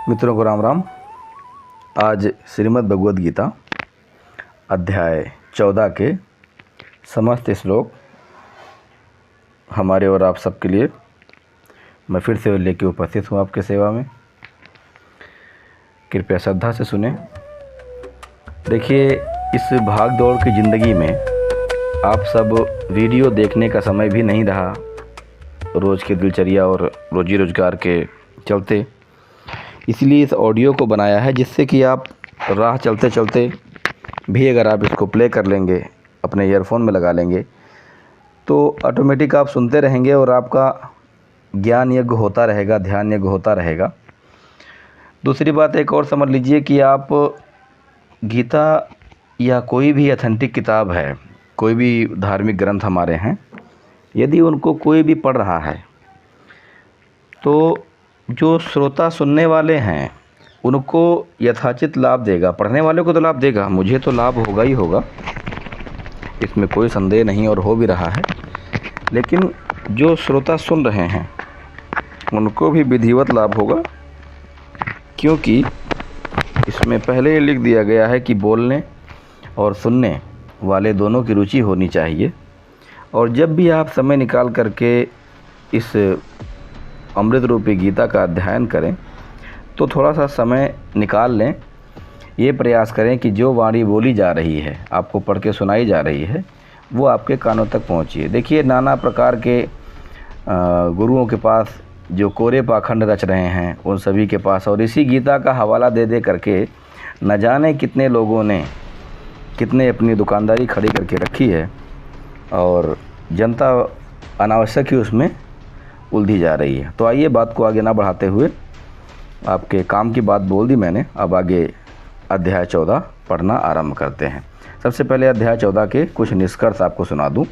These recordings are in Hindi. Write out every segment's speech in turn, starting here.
मित्रों को राम राम। आज श्रीमद् भगवद गीता अध्याय 14 के समस्त श्लोक हमारे और आप सबके लिए मैं फिर से लेके उपस्थित हूँ आपके सेवा में। कृपया श्रद्धा से सुने। देखिए, इस भाग दौड़ की ज़िंदगी में आप सब वीडियो देखने का समय भी नहीं रहा, रोज़ की दिनचर्या और रोजी रोज़गार के चलते। इसलिए इस ऑडियो को बनाया है जिससे कि आप राह चलते चलते भी अगर आप इसको प्ले कर लेंगे, अपने ईयरफोन में लगा लेंगे, तो ऑटोमेटिक आप सुनते रहेंगे और आपका ज्ञान यज्ञ होता रहेगा, ध्यान यज्ञ होता रहेगा। दूसरी बात एक और समझ लीजिए कि आप गीता या कोई भी ऑथेंटिक किताब है, कोई भी धार्मिक ग्रंथ हमारे हैं, यदि उनको कोई भी पढ़ रहा है तो जो श्रोता सुनने वाले हैं उनको यथाचित लाभ देगा। पढ़ने वाले को तो लाभ देगा, मुझे तो लाभ होगा ही होगा, इसमें कोई संदेह नहीं और हो भी रहा है। लेकिन जो श्रोता सुन रहे हैं उनको भी विधिवत लाभ होगा, क्योंकि इसमें पहले ही लिख दिया गया है कि बोलने और सुनने वाले दोनों की रुचि होनी चाहिए। और जब भी आप समय निकाल करके इस अमृत रूपी गीता का अध्ययन करें तो थोड़ा सा समय निकाल लें, ये प्रयास करें कि जो वाणी बोली जा रही है, आपको पढ़ के सुनाई जा रही है, वो आपके कानों तक पहुँचिए। देखिए, नाना प्रकार के गुरुओं के पास जो कोरे पाखंड रच रहे हैं उन सभी के पास, और इसी गीता का हवाला दे दे करके न जाने कितने लोगों ने कितने अपनी दुकानदारी खड़ी करके रखी है और जनता अनावश्यक ही उसमें उलझी जा रही है। तो आइए, बात को आगे ना बढ़ाते हुए, आपके काम की बात बोल दी मैंने, अब आगे अध्याय 14 पढ़ना आरंभ करते हैं। सबसे पहले अध्याय 14 के कुछ निष्कर्ष आपको सुना दूं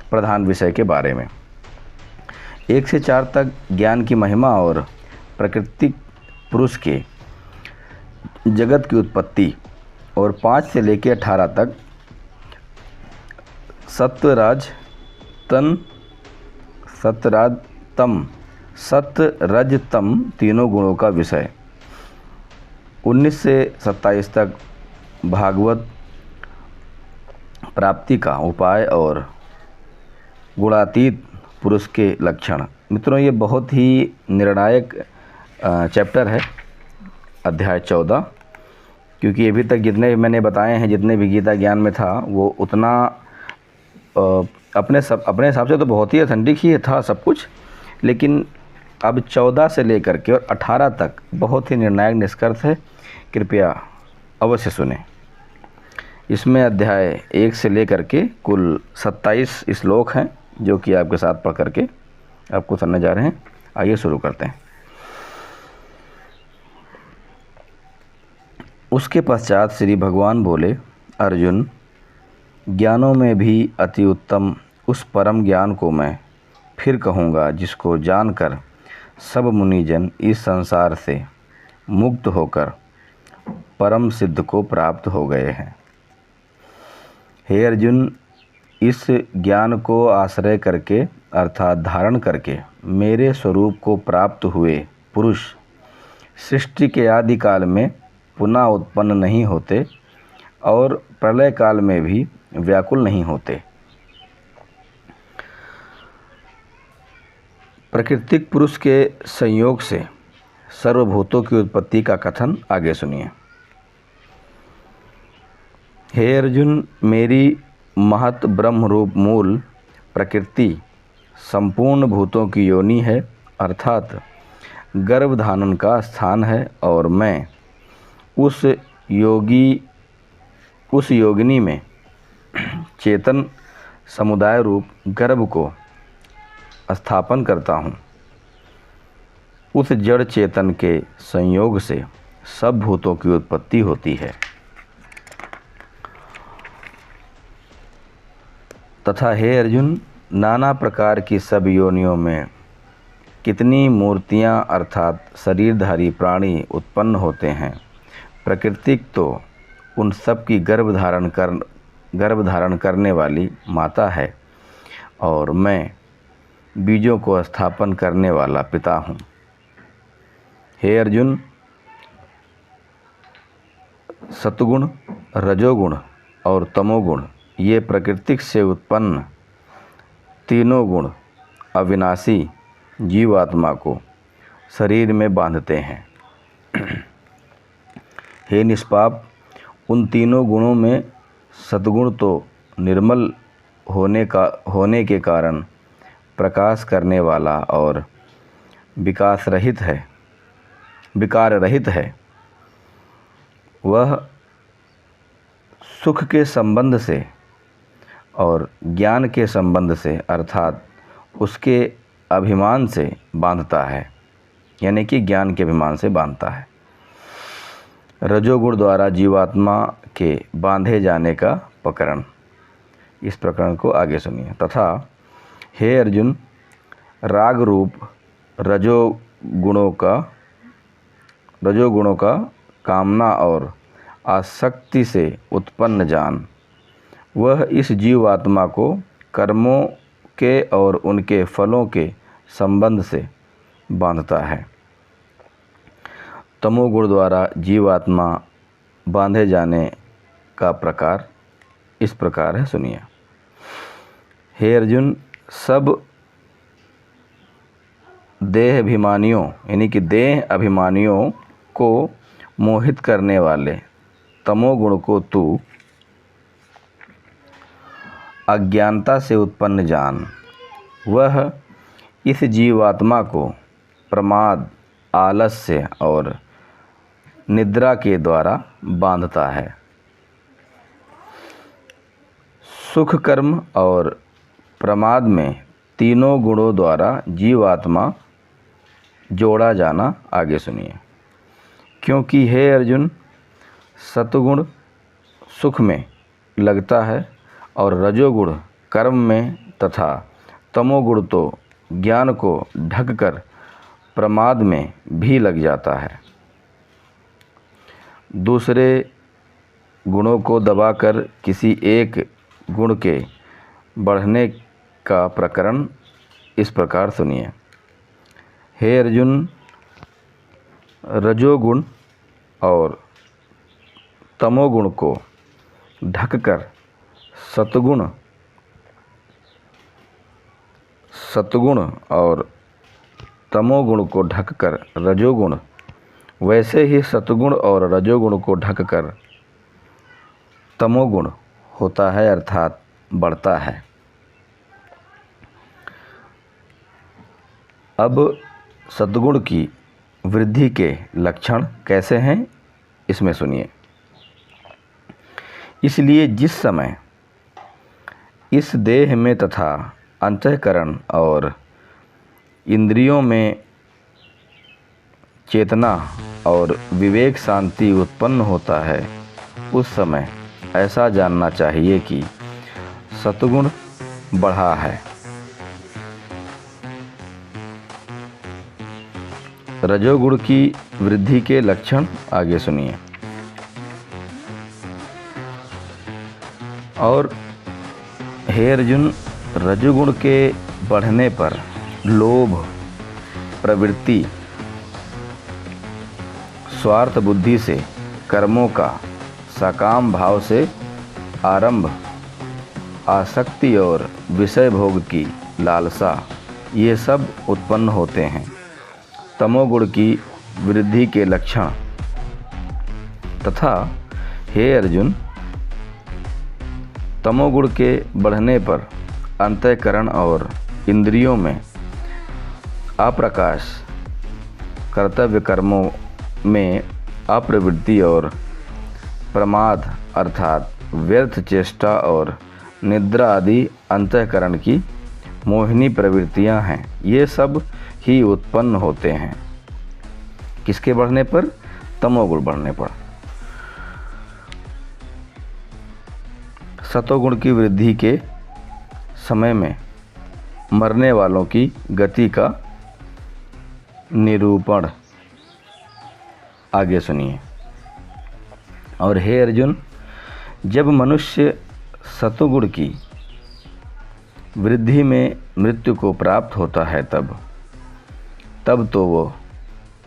प्रधान विषय के बारे में। 1 से 4 तक ज्ञान की महिमा और प्राकृतिक पुरुष के जगत की उत्पत्ति, और 5 से लेकर 18 तक सत्य रज तम तीनों गुणों का विषय। 19 से 27 तक भागवत प्राप्ति का उपाय और गुणातीत पुरुष के लक्षण। मित्रों, ये बहुत ही निर्णायक चैप्टर है अध्याय 14, क्योंकि अभी तक जितने मैंने बताए हैं, जितने भी गीता ज्ञान में था, वो उतना अपने हिसाब से तो बहुत ही ऑथेंटिक ही था सब कुछ, लेकिन अब 14 से लेकर के और 18 तक बहुत ही निर्णायक निष्कर्ष है। कृपया अवश्य सुने। इसमें अध्याय 1 से लेकर के कुल 27 श्लोक हैं जो कि आपके साथ पढ़ करके आपको सुनने जा रहे हैं। आइए शुरू करते हैं। उसके पश्चात श्री भगवान बोले, अर्जुन, ज्ञानों में भी अति उत्तम उस परम ज्ञान को मैं फिर कहूँगा जिसको जानकर सब मुनिजन इस संसार से मुक्त होकर परम सिद्ध को प्राप्त हो गए हैं। हे अर्जुन, इस ज्ञान को आश्रय करके अर्थात धारण करके मेरे स्वरूप को प्राप्त हुए पुरुष सृष्टि के आदि काल में पुनः उत्पन्न नहीं होते और प्रलय काल में भी व्याकुल नहीं होते। प्राकृतिक पुरुष के संयोग से सर्वभूतों की उत्पत्ति का कथन आगे सुनिए। हे अर्जुन, मेरी महत ब्रह्म रूप मूल प्रकृति संपूर्ण भूतों की योनि है, अर्थात गर्भधारण का स्थान है, और मैं उस योगिनी में चेतन समुदाय रूप गर्भ को स्थापन करता हूँ। उस जड़ चेतन के संयोग से सब भूतों की उत्पत्ति होती है, तथा हे अर्जुन, नाना प्रकार की सब योनियों में कितनी मूर्तियाँ अर्थात शरीरधारी प्राणी उत्पन्न होते हैं। प्राकृतिक तो उन सब की गर्भ धारण करने वाली माता है, और मैं बीजों को स्थापन करने वाला पिता हूँ। हे अर्जुन, सतगुण, रजोगुण और तमोगुण ये प्राकृतिक से उत्पन्न तीनों गुण अविनाशी जीवात्मा को शरीर में बांधते हैं। हे निष्पाप, उन तीनों गुणों में सद्गुण तो निर्मल होने के कारण प्रकाश करने वाला और विकार रहित है। वह सुख के संबंध से और ज्ञान के संबंध से अर्थात उसके अभिमान से बांधता है, यानी कि ज्ञान के अभिमान से बांधता है। रजोगुण द्वारा जीवात्मा के बांधे जाने का प्रकरण। इस प्रकरण को आगे सुनिए। तथा हे अर्जुन, राग रूप रजोगुणों का कामना और आसक्ति से उत्पन्न जान, वह इस जीवात्मा को कर्मों के और उनके फलों के संबंध से बांधता है। तमोगुण द्वारा जीवात्मा बांधे जाने का प्रकार इस प्रकार है, सुनिए। हे अर्जुन, सब देह अभिमानियों यानी कि देह अभिमानियों को मोहित करने वाले तमोगुण को तू अज्ञानता से उत्पन्न जान। वह इस जीवात्मा को प्रमाद, आलस्य और निद्रा के द्वारा बांधता है। सुख, कर्म और प्रमाद में तीनों गुणों द्वारा जीवात्मा जोड़ा जाना आगे सुनिए। क्योंकि हे अर्जुन, सतगुण सुख में लगता है और रजोगुण कर्म में तथा तमोगुण तो ज्ञान को ढककर प्रमाद में भी लग जाता है। दूसरे गुणों को दबाकर किसी एक गुण के बढ़ने का प्रकरण इस प्रकार सुनिए। हे अर्जुन, रजोगुण और तमोगुण को ढककर सतगुण और तमोगुण को ढककर रजोगुण, वैसे ही सतगुण और रजोगुण को ढककर तमोगुण होता है अर्थात बढ़ता है। अब सद्गुण की वृद्धि के लक्षण कैसे हैं, इसमें सुनिए। इसलिए जिस समय इस देह में तथा अंतःकरण और इंद्रियों में चेतना और विवेक शांति उत्पन्न होता है, उस समय ऐसा जानना चाहिए कि सतगुण बढ़ा है। रजोगुण की वृद्धि के लक्षण आगे सुनिए। और हे अर्जुन, रजोगुण के बढ़ने पर लोभ प्रवृत्ति, स्वार्थ बुद्धि से कर्मों का सकाम भाव से आरंभ, आसक्ति और विषय भोग की लालसा, ये सब उत्पन्न होते हैं। तमोगुण की वृद्धि के लक्षण। तथा हे अर्जुन, तमोगुण के बढ़ने पर अंतःकरण और इंद्रियों में अप्रकाश, कर्तव्य कर्मों में अप्रवृत्ति और प्रमाद अर्थात व्यर्थ चेष्टा और निद्रा आदि अंतःकरण की मोहिनी प्रवृत्तियां हैं। ये सब ही उत्पन्न होते हैं। किसके बढ़ने पर? तमोगुण बढ़ने पर। सतोगुण की वृद्धि के समय में मरने वालों की गति का निरूपण आगे सुनिए। और हे अर्जुन, जब मनुष्य सतोगुण की वृद्धि में मृत्यु को प्राप्त होता है तब तो वो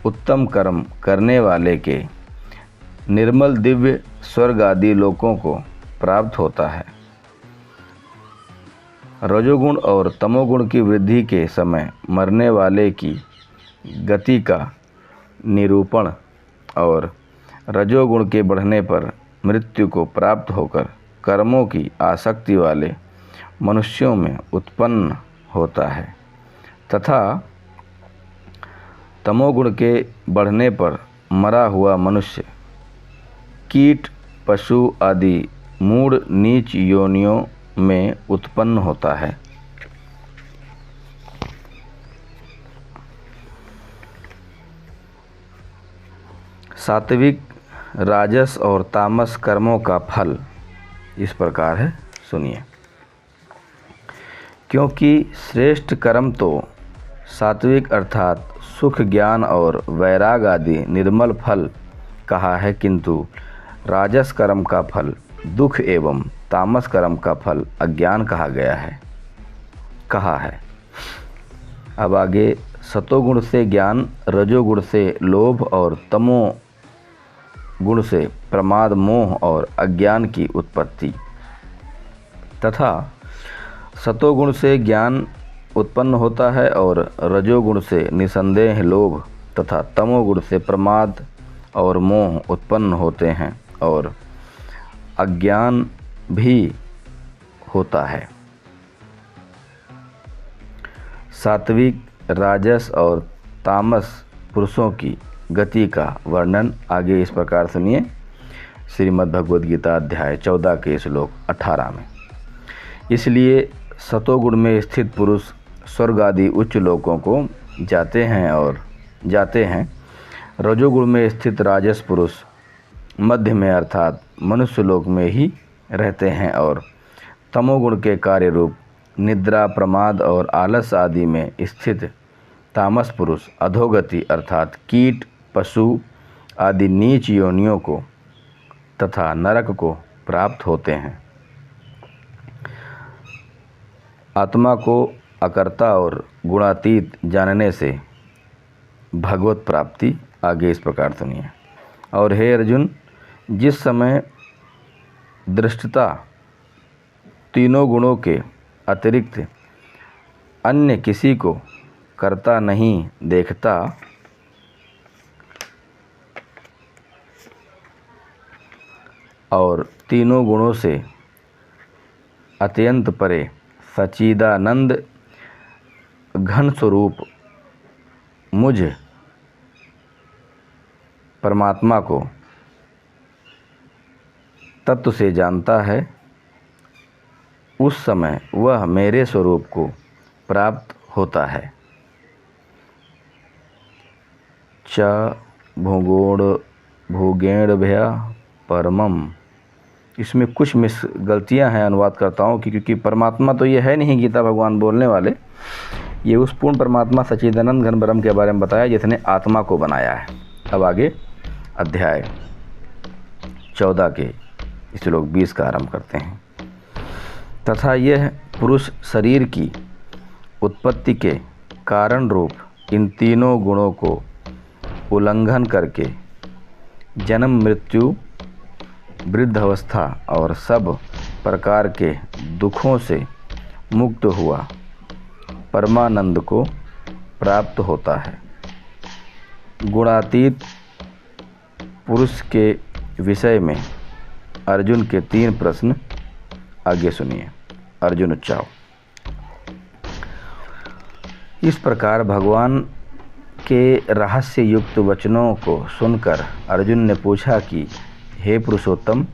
उत्तम कर्म करने वाले के निर्मल दिव्य स्वर्ग आदि लोकों को प्राप्त होता है। रजोगुण और तमोगुण की वृद्धि के समय मरने वाले की गति का निरूपण और रजोगुण के बढ़ने पर मृत्यु को प्राप्त होकर कर्मों की आसक्ति वाले मनुष्यों में उत्पन्न होता है तथा तमोगुण के बढ़ने पर मरा हुआ मनुष्य कीट, पशु आदि मूढ़ नीच योनियों में उत्पन्न होता है। सात्विक, राजस और तामस कर्मों का फल इस प्रकार है, सुनिए। क्योंकि श्रेष्ठ कर्म तो सात्विक अर्थात सुख, ज्ञान और वैराग आदि निर्मल फल कहा है, किंतु राजस कर्म का फल दुख एवं तामस कर्म का फल अज्ञान कहा है। अब आगे सतोगुण से ज्ञान, रजोगुण से लोभ और तमो गुण से प्रमाद, मोह और अज्ञान की उत्पत्ति तथा सतोगुण से ज्ञान उत्पन्न होता है और रजोगुण से निसंदेह लोभ तथा तमोगुण से प्रमाद और मोह उत्पन्न होते हैं और अज्ञान भी होता है। सात्विक, राजस और तामस पुरुषों की गति का वर्णन आगे इस प्रकार सुनिए। श्रीमद् भगवद गीता अध्याय 14 के श्लोक 18 में। इसलिए सतोगुण में स्थित पुरुष स्वर्ग आदि उच्च लोकों को जाते हैं। रजोगुण में स्थित राजस पुरुष मध्य में अर्थात मनुष्य लोक में ही रहते हैं और तमोगुण के कार्य रूप निद्रा, प्रमाद और आलस आदि में स्थित तामस पुरुष अधोगति अर्थात कीट, पशु आदि नीच योनियों को तथा नरक को प्राप्त होते हैं। आत्मा को अकर्ता और गुणातीत जानने से भगवत प्राप्ति आगे इस प्रकार सुनिए। और हे अर्जुन, जिस समय दृष्टता तीनों गुणों के अतिरिक्त अन्य किसी को कर्ता नहीं देखता, और तीनों गुणों से अत्यंत परे सच्चिदानंद घन स्वरूप मुझ परमात्मा को तत्व से जानता है, उस समय वह मेरे स्वरूप को प्राप्त होता है। च भूगेण भया परमम। इसमें कुछ गलतियां हैं अनुवादकर्ताओं की, क्योंकि परमात्मा तो ये है नहीं गीता भगवान बोलने वाले। ये उस पूर्ण परमात्मा सच्चिदानंद घन ब्रह्म के बारे में बताया जिसने आत्मा को बनाया है। अब आगे अध्याय 14 के श्लोक 20 का आरंभ करते हैं। तथा यह पुरुष शरीर की उत्पत्ति के कारण रूप इन तीनों गुणों को उल्लंघन करके जन्म, मृत्यु, वृद्ध अवस्था और सब प्रकार के दुखों से मुक्त हुआ परमानंद को प्राप्त होता है। गुणातीत पुरुष के विषय में अर्जुन के 3 प्रश्न आगे सुनिए। अर्जुन उच्चाओ। इस प्रकार भगवान के रहस्य युक्त वचनों को सुनकर अर्जुन ने पूछा कि हे पुरुषोत्तम,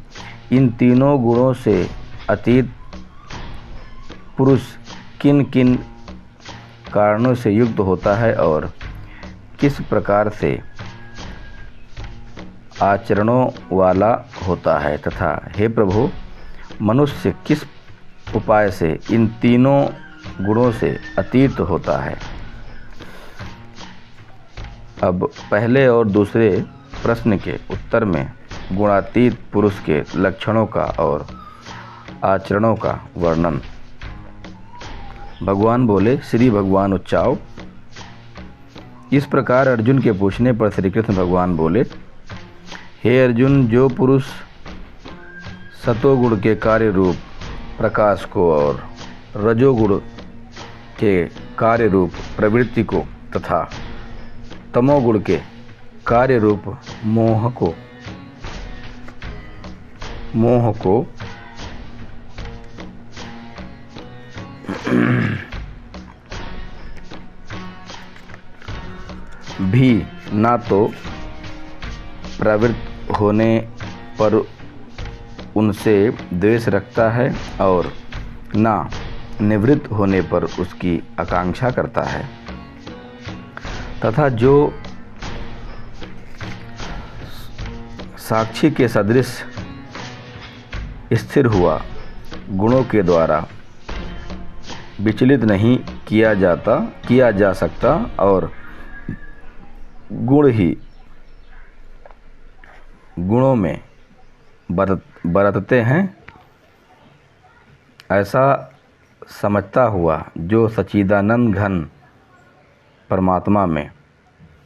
इन तीनों गुणों से अतीत पुरुष किन किन कारणों से युक्त होता है और किस प्रकार से आचरणों वाला होता है, तथा हे प्रभु, मनुष्य किस उपाय से इन तीनों गुणों से अतीत होता है। अब पहले और दूसरे प्रश्न के उत्तर में गुणातीत पुरुष के लक्षणों का और आचरणों का वर्णन। भगवान बोले, श्री भगवान उच्चाओ। इस प्रकार अर्जुन के पूछने पर श्री कृष्ण भगवान बोले, हे अर्जुन, जो पुरुष सतोगुण के कार्य रूप प्रकाश को और रजोगुण के कार्य रूप प्रवृत्ति को तथा तमोगुण के कार्य रूप मोह को भी ना तो प्रवृत्त होने पर उनसे द्वेष रखता है और ना निवृत्त होने पर उसकी आकांक्षा करता है, तथा जो साक्षी के सदृश स्थिर हुआ गुणों के द्वारा विचलित नहीं किया जा सकता और गुण ही गुणों में बरतते हैं, ऐसा समझता हुआ जो सच्चिदानंद घन परमात्मा में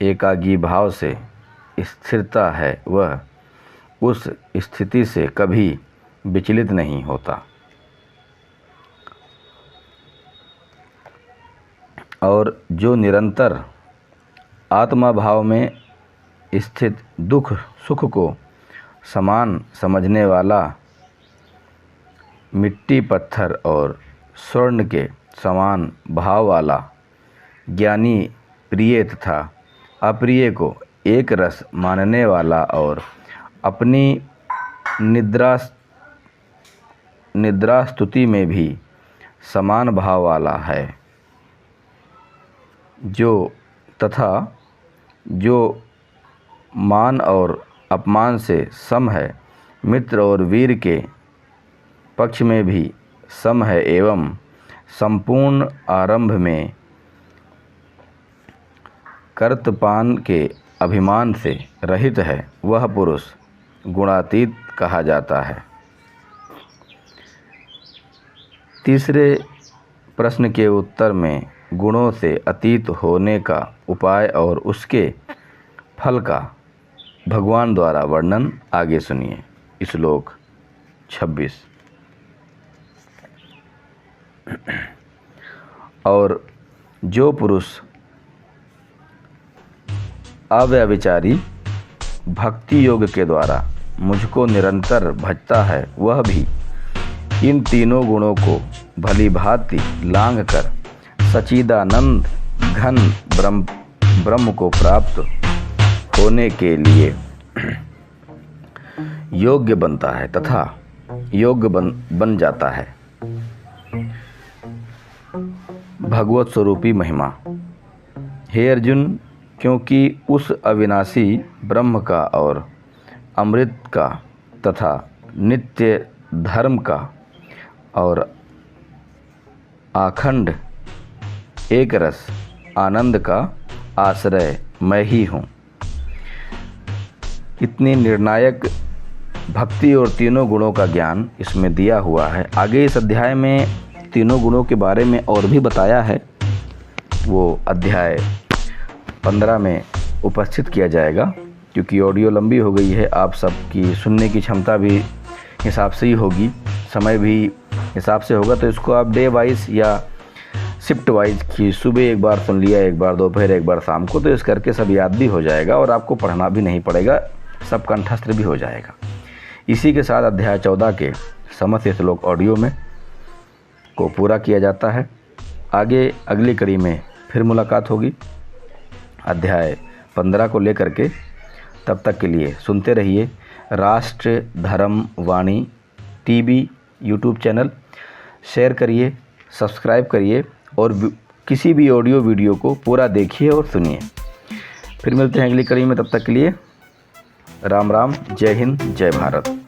एकाग्री भाव से स्थिरता है, वह उस स्थिति से कभी विचलित नहीं होता और जो निरंतर आत्मा भाव में स्थित दुख सुख को समान समझने वाला मिट्टी पत्थर और स्वर्ण के समान भाव वाला ज्ञानी प्रिय तथा अप्रिय को एक रस मानने वाला और अपनी निद्रा स्तुति में भी समान भाव वाला है, जो मान और अपमान से सम है, मित्र और वीर के पक्ष में भी सम है एवं संपूर्ण आरंभ में कर्तपान के अभिमान से रहित है, वह पुरुष गुणातीत कहा जाता है। तीसरे प्रश्न के उत्तर में गुणों से अतीत होने का उपाय और उसके फल का भगवान द्वारा वर्णन आगे सुनिए। श्लोक 26। और जो पुरुष अव्यभिचारी भक्ति योग के द्वारा मुझको निरंतर भजता है, वह भी इन तीनों गुणों को भली भांति लांघ कर सच्चिदानंद घन ब्रह्म को प्राप्त होने के लिए योग्य बनता है तथा योग्य बन जाता है। भगवत स्वरूपी महिमा। हे अर्जुन, क्योंकि उस अविनाशी ब्रह्म का और अमृत का तथा नित्य धर्म का और अखंड एक रस आनंद का आश्रय मैं ही हूँ। इतनी निर्णायक भक्ति और तीनों गुणों का ज्ञान इसमें दिया हुआ है। आगे इस अध्याय में तीनों गुणों के बारे में और भी बताया है, वो अध्याय 15 में उपस्थित किया जाएगा। क्योंकि ऑडियो लंबी हो गई है, आप सबकी सुनने की क्षमता भी हिसाब से ही होगी, समय भी हिसाब से होगा, तो इसको आप डे वाइज या शिफ्ट वाइज कि सुबह एक बार सुन लिया, एक बार दोपहर, एक बार शाम को, तो इस करके सब याद भी हो जाएगा और आपको पढ़ना भी नहीं पड़ेगा, सब कंठस्थ भी हो जाएगा। इसी के साथ अध्याय 14 के समस्त श्लोक ऑडियो में को पूरा किया जाता है। आगे अगली कड़ी में फिर मुलाकात होगी अध्याय 15 को लेकर के। तब तक के लिए सुनते रहिए राष्ट्र धर्म वाणी टीवी यूट्यूब चैनल। शेयर करिए, सब्सक्राइब करिए और किसी भी ऑडियो वीडियो को पूरा देखिए और सुनिए। फिर मिलते हैं अगली कड़ी में, तब तक के लिए राम राम, जय हिंद, जय भारत।